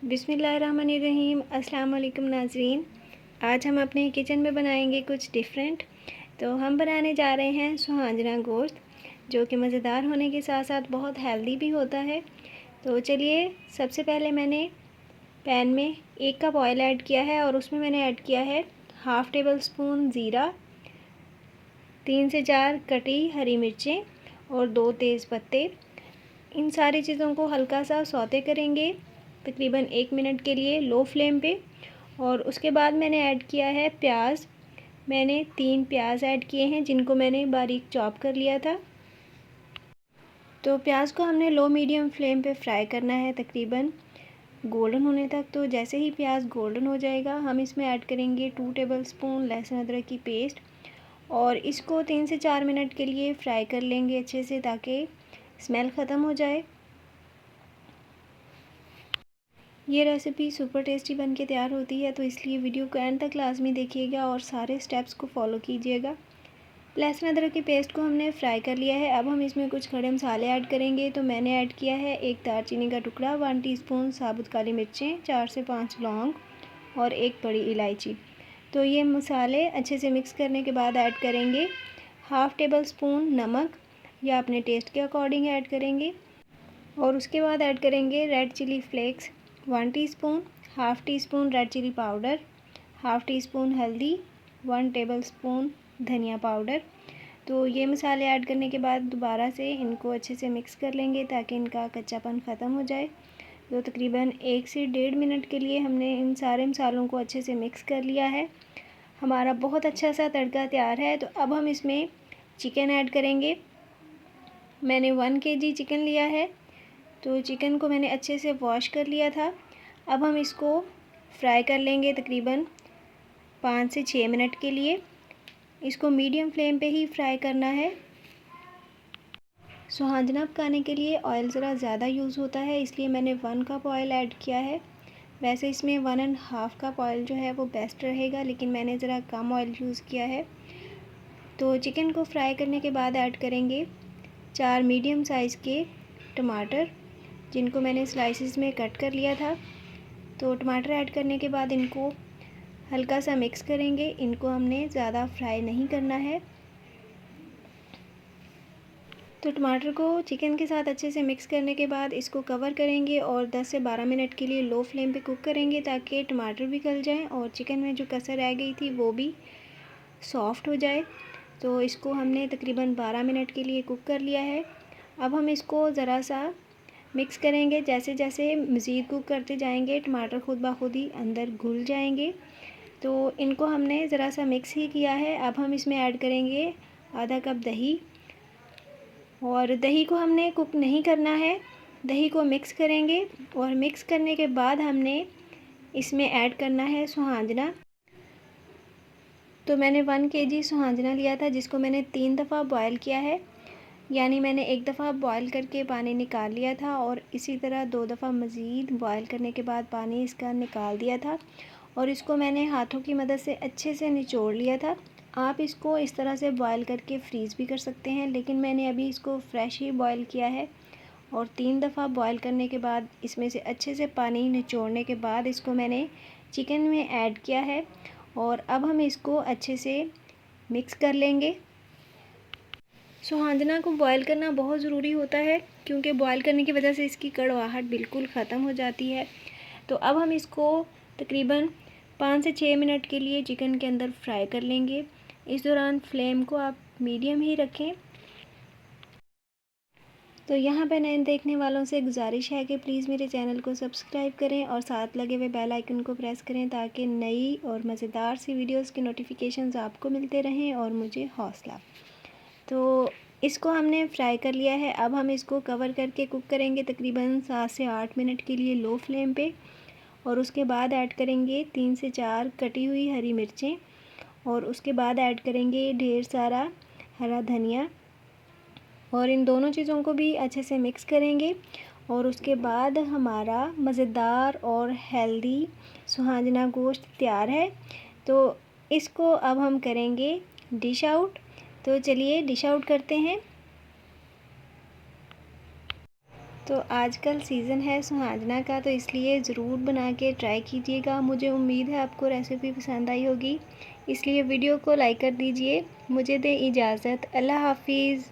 बिस्मिल्लाहिर्रहमानिर्रहीम। अस्सलाम वालेकुम नाज़रीन। आज हम अपने किचन में बनाएंगे कुछ डिफरेंट। तो हम बनाने जा रहे हैं सुहांजना गोश्त, जो कि मज़ेदार होने के साथ साथ बहुत हेल्दी भी होता है। तो चलिए, सबसे पहले मैंने पैन में 1 कप ऑयल ऐड किया है और उसमें मैंने ऐड किया है हाफ़ टेबल स्पून ज़ीरा, 3 से 4 कटी हरी मिर्चें और 2 तेज़ पत्ते। इन सारी चीज़ों को हल्का सा सौते करेंगे तकरीबन 1 मिनट के लिए लो फ्लेम पे। और उसके बाद मैंने ऐड किया है प्याज। मैंने 3 प्याज ऐड किए हैं, जिनको मैंने बारीक चॉप कर लिया था। तो प्याज को हमने लो मीडियम फ्लेम पे फ्राई करना है तकरीबन गोल्डन होने तक। तो जैसे ही प्याज गोल्डन हो जाएगा, हम इसमें ऐड करेंगे 2 टेबलस्पून लहसुन अदरक की पेस्ट और इसको 3 से 4 मिनट के लिए फ्राई कर लेंगे अच्छे से, ताकि स्मेल ख़त्म हो जाए। ये रेसिपी सुपर टेस्टी बन के तैयार होती है, तो इसलिए वीडियो को एंड तक लाजमी देखिएगा और सारे स्टेप्स को फॉलो कीजिएगा। लहसुन अदरक की पेस्ट को हमने फ्राई कर लिया है। अब हम इसमें कुछ खड़े मसाले ऐड करेंगे। तो मैंने ऐड किया है 1 दालचीनी का टुकड़ा, 1 टीस्पून साबुत काली मिर्चें, 4 से 5 लौंग और 1 बड़ी इलायची। तो ये मसाले अच्छे से मिक्स करने के बाद ऐड करेंगे हाफ़ टेबल स्पून नमक, या अपने टेस्ट के अकॉर्डिंग ऐड करेंगे। और उसके बाद ऐड करेंगे red chili flakes 1 teaspoon, half teaspoon red chili powder, half teaspoon हल्दी, 1 टेबलस्पून धनिया पाउडर। तो ये मसाले ऐड करने के बाद दोबारा से इनको अच्छे से मिक्स कर लेंगे, ताकि इनका कच्चापन ख़त्म हो जाए। तो तकरीबन 1 से 1.5 मिनट के लिए हमने इन सारे मसालों को अच्छे से मिक्स कर लिया है। हमारा बहुत अच्छा सा तड़का तैयार है। तो अब हम इसमें चिकन ऐड करेंगे। मैंने 1 केजी चिकन लिया है। तो चिकन को मैंने अच्छे से वॉश कर लिया था। अब हम इसको फ्राई कर लेंगे तकरीबन 5 से 6 मिनट के लिए। इसको मीडियम फ्लेम पे ही फ्राई करना है। सुहांजना पकाने के लिए ऑयल ज़रा ज़्यादा यूज़ होता है, इसलिए मैंने 1 कप ऑयल ऐड किया है। वैसे इसमें 1.5 कप ऑयल जो है वो बेस्ट रहेगा, लेकिन मैंने ज़रा कम ऑयल यूज़ किया है। तो चिकन को फ्राई करने के बाद ऐड करेंगे 4 मीडियम साइज़ के टमाटर, जिनको मैंने स्लाइसेस में कट कर लिया था। तो टमाटर ऐड करने के बाद इनको हल्का सा मिक्स करेंगे। इनको हमने ज़्यादा फ्राई नहीं करना है। तो टमाटर को चिकन के साथ अच्छे से मिक्स करने के बाद इसको कवर करेंगे और 10 से 12 मिनट के लिए लो फ्लेम पे कुक करेंगे, ताकि टमाटर भी गल जाएं और चिकन में जो कसर रह गई थी वो भी सॉफ़्ट हो जाए। तो इसको हमने तकरीबन 12 मिनट के लिए कुक कर लिया है। अब हम इसको ज़रा सा मिक्स करेंगे। जैसे जैसे मज़ीद कुक करते जाएंगे, टमाटर खुद ब खुद ही अंदर घुल जाएंगे। तो इनको हमने ज़रा सा मिक्स ही किया है। अब हम इसमें ऐड करेंगे आधा कप दही, और दही को हमने कुक नहीं करना है। दही को मिक्स करेंगे और मिक्स करने के बाद हमने इसमें ऐड करना है सुहांजना। तो मैंने 1 केजी सुहांजना लिया था, जिसको मैंने 3 दफ़ा बॉयल किया है। यानी मैंने 1 दफ़ा बॉयल करके पानी निकाल लिया था और इसी तरह 2 दफ़ा मज़ीद बॉयल करने के बाद पानी इसका निकाल दिया था, और इसको मैंने हाथों की मदद से अच्छे से निचोड़ लिया था। आप इसको इस तरह से बॉयल करके फ्रीज़ भी कर सकते हैं, लेकिन मैंने अभी इसको फ्रेश ही बॉयल किया है। और 3 दफ़ा बॉयल करने के बाद इसमें से अच्छे से पानी निचोड़ने के बाद इसको मैंने चिकन में ऐड किया है। और अब हम इसको अच्छे से मिक्स कर लेंगे। सुहांजना को बॉयल करना बहुत ज़रूरी होता है, क्योंकि बॉयल करने की वजह से इसकी कड़वाहट बिल्कुल ख़त्म हो जाती है। तो अब हम इसको तकरीबन 5 से 6 मिनट के लिए चिकन के अंदर फ्राई कर लेंगे। इस दौरान फ्लेम को आप मीडियम ही रखें। तो यहाँ पे नए देखने वालों से गुजारिश है कि प्लीज़ मेरे चैनल को सब्सक्राइब करें और साथ लगे हुए बेल आइकन को प्रेस करें, ताकि नई और मज़ेदार सी वीडियोस के नोटिफिकेशंस आपको मिलते रहें और मुझे हौसला। तो इसको हमने फ्राई कर लिया है। अब हम इसको कवर करके कुक करेंगे तकरीबन 7 से 8 मिनट के लिए लो फ्लेम पे। और उसके बाद ऐड करेंगे 3 से 4 कटी हुई हरी मिर्चें, और उसके बाद ऐड करेंगे ढेर सारा हरा धनिया, और इन दोनों चीज़ों को भी अच्छे से मिक्स करेंगे। और उसके बाद हमारा मज़ेदार और हेल्दी सुहांजना गोश्त तैयार है। तो इसको अब हम करेंगे डिश आउट। तो चलिए डिश आउट करते हैं। तो आजकल सीज़न है सुहाजना का, तो इसलिए ज़रूर बना के ट्राई कीजिएगा। मुझे उम्मीद है आपको रेसिपी पसंद आई होगी, इसलिए वीडियो को लाइक कर दीजिए। मुझे दें इजाज़त। अल्लाह हाफ़िज़।